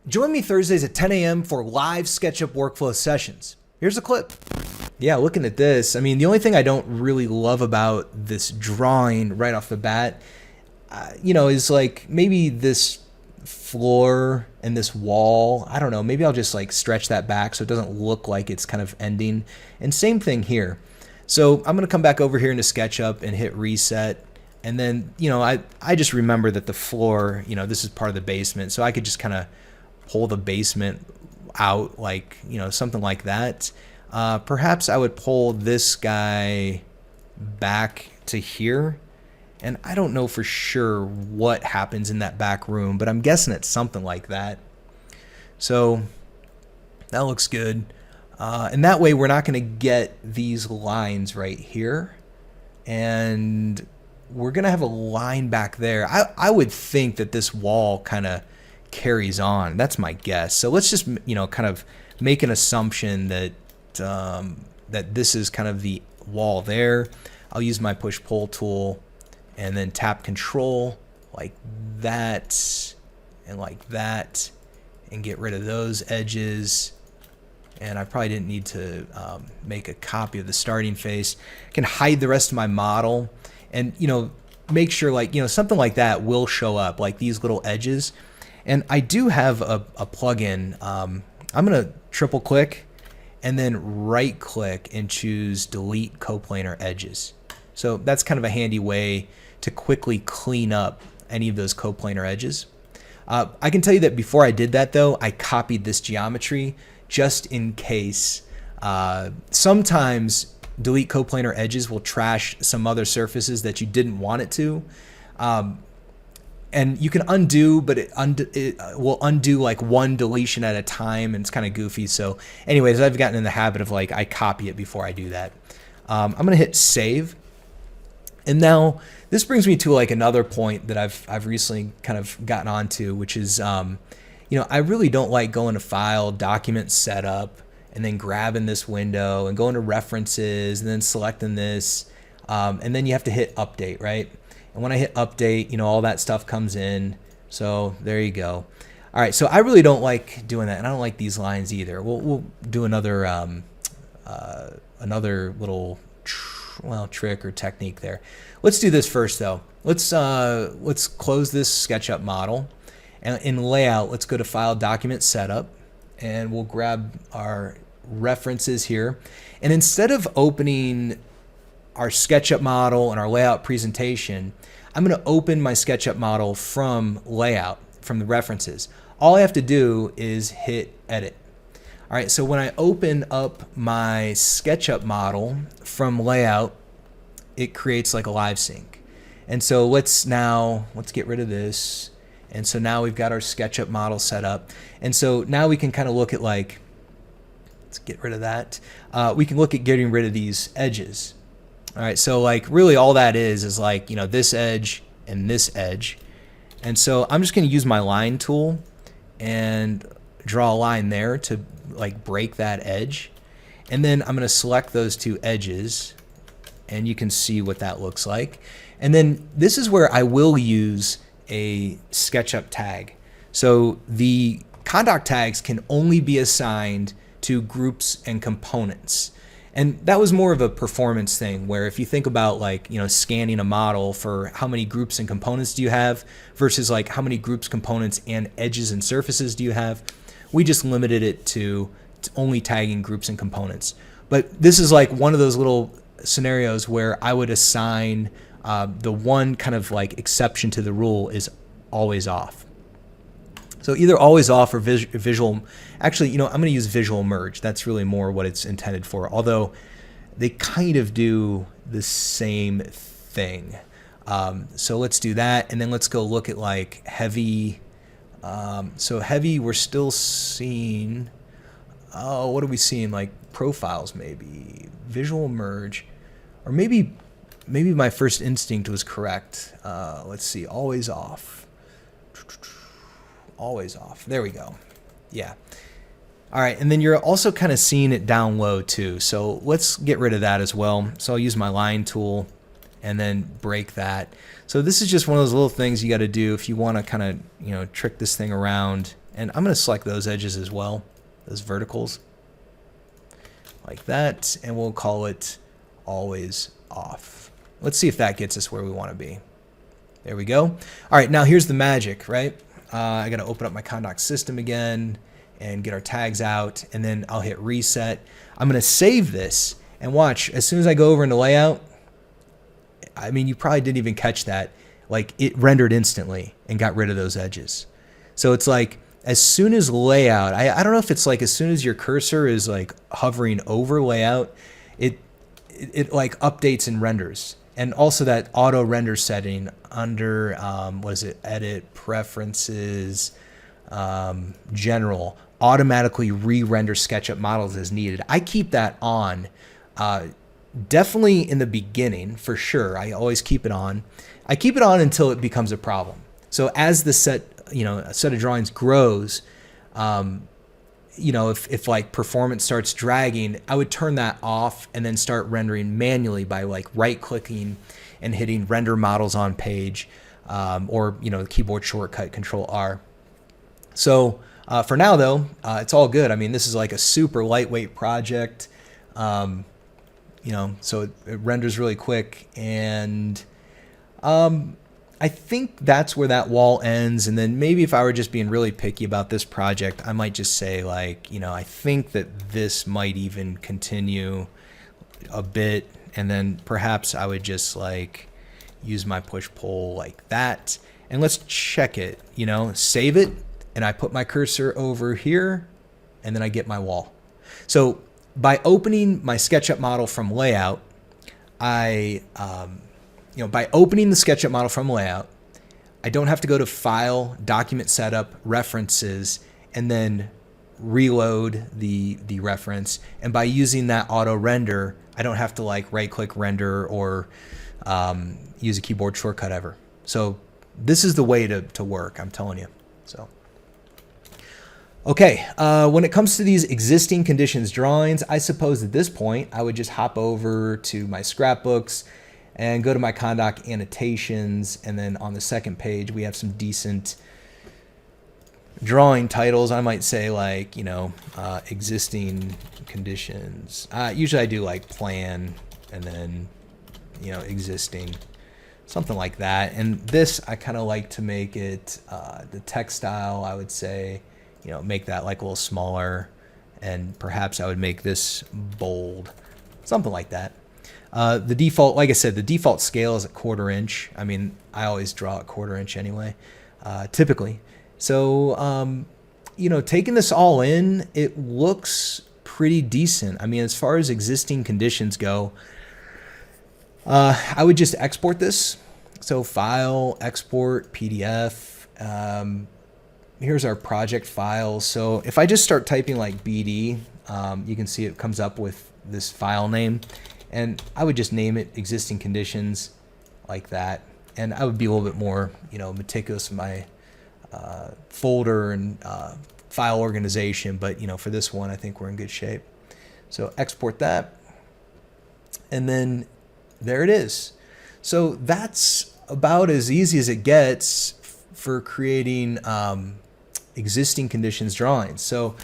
Join me Thursdays at 10 a.m. for live SketchUp workflow sessions. Here's a clip. Yeah, looking at this, I mean, the only thing I don't really love about this drawing right off the bat, is like maybe this floor and this wall. I don't know, maybe I'll just like stretch that back so it doesn't look like it's kind of ending. And same thing here. So I'm gonna come back over here into SketchUp and hit reset. And then, I just remember that the floor, this is part of the basement. So I could just kind of pull the basement out like, something like that. Perhaps I would pull this guy back to here. And I don't know for sure what happens in that back room, but I'm guessing it's something like that. So that looks good. And that way we're not going to get these lines right here. And we're going to have a line back there. I would think that this wall kind of carries on. That's my guess. So let's just, kind of make an assumption that that this is kind of the wall there. I'll use my push-pull tool and then tap Control like that and like that and get rid of those edges. And I probably didn't need to make a copy of the starting face. I can hide the rest of my model and, make sure like, something like that will show up, like these little edges. And I do have a plugin. I'm going to triple click and then right click and choose delete coplanar edges. So that's kind of a handy way to quickly clean up any of those coplanar edges. I can tell you that before I did that though, I copied this geometry just in case. Sometimes delete coplanar edges will trash some other surfaces that you didn't want it to. And you can undo, but it will undo like one deletion at a time, and it's kind of goofy. So anyways, I've gotten in the habit of like, I copy it before I do that. I'm going to hit save. And now this brings me to like another point that I've recently kind of gotten onto, which is, I really don't like going to File, Document Setup, and then grabbing this window and going to References and then selecting this. And then you have to hit Update, right? And when I hit Update, all that stuff comes in. So there you go. All right, so I really don't like doing that, and I don't like these lines either. We'll do another another little trick or technique there. Let's do this first though. Let's close this SketchUp model, and in Layout, let's go to File, Document Setup, and we'll grab our references here. And instead of opening our SketchUp model and our layout presentation, I'm going to open my SketchUp model from Layout, from the references. All I have to do is hit Edit. All right, so when I open up my SketchUp model from Layout, it creates like a live sync. And so let's get rid of this. And so now we've got our SketchUp model set up. And so now we can kind of look at like, let's get rid of that. We can look at getting rid of these edges. All right, so like really all that is like, this edge and this edge. And so I'm just going to use my line tool and draw a line there to like break that edge. And then I'm going to select those two edges, and you can see what that looks like. And then this is where I will use a SketchUp tag. So the ConDoc tags can only be assigned to groups and components. And that was more of a performance thing, where if you think about like, scanning a model for how many groups and components do you have versus like how many groups, components, and edges and surfaces do you have, we just limited it to only tagging groups and components. But this is like one of those little scenarios where I would assign the one kind of like exception to the rule is always off. So either always off or visual. Actually, I'm going to use visual merge. That's really more what it's intended for, although they kind of do the same thing. So let's do that, and then let's go look at like heavy. So heavy, we're still seeing, what are we seeing? Like profiles, maybe visual merge, or maybe my first instinct was correct. Let's see, always off. Always off. There we go. Yeah. All right, and then you're also kind of seeing it down low too. So let's get rid of that as well. So I'll use my line tool and then break that. So this is just one of those little things you got to do if you want to kind of, trick this thing around And I'm going to select those edges as well, those verticals, like that, and we'll call it always off. Let's see if that gets us where we want to be. There we go. All right, now here's the magic, right? I got to open up my ConDoc system again and get our tags out, and then I'll hit reset. I'm going to save this, and watch, as soon as I go over into layout, I mean, you probably didn't even catch that. Like, it rendered instantly and got rid of those edges. So it's like, as soon as layout, I don't know if it's like as soon as your cursor is like hovering over layout, it like updates and renders. And also that auto render setting under, what is it, edit, preferences, general, automatically re-render SketchUp models as needed. I keep that on, definitely in the beginning, for sure. I always keep it on. I keep it on until it becomes a problem. So as the set of drawings grows, if like performance starts dragging, I would turn that off and then start rendering manually by like right clicking and hitting render models on page, or the keyboard shortcut Control R. So for now though, it's all good. I mean, this is like a super lightweight project, so it renders really quick, and I think that's where that wall ends. And then maybe if I were just being really picky about this project, I might just say like, I think that this might even continue a bit. And then perhaps I would just like use my push-pull like that. And let's check it, save it. And I put my cursor over here, and then I get my wall. So by opening my SketchUp model from layout, by opening the SketchUp model from layout, I don't have to go to File, Document Setup, References, and then reload the reference. And by using that auto render, I don't have to like right click render or use a keyboard shortcut ever. So this is the way to work, I'm telling you. So. Okay, when it comes to these existing conditions drawings, I suppose at this point I would just hop over to my scrapbooks and go to my ConDoc annotations, and then on the second page we have some decent drawing titles. I might say like, existing conditions. Usually I do like plan and then, existing, something like that. And this, I kind of like to make it the text style, I would say, make that like a little smaller, and perhaps I would make this bold, something like that. The default, like I said, the default scale is a 1/4 inch. I mean, I always draw a 1/4 inch anyway, typically. So, taking this all in, it looks pretty decent. I mean, as far as existing conditions go, I would just export this. So File, Export, PDF. Here's our project file. So if I just start typing like BD, you can see it comes up with this file name. And I would just name it existing conditions like that. And I would be a little bit more, meticulous in my folder and file organization. But, for this one, I think we're in good shape. So export that. And then there it is. So that's about as easy as it gets for creating existing conditions drawings. So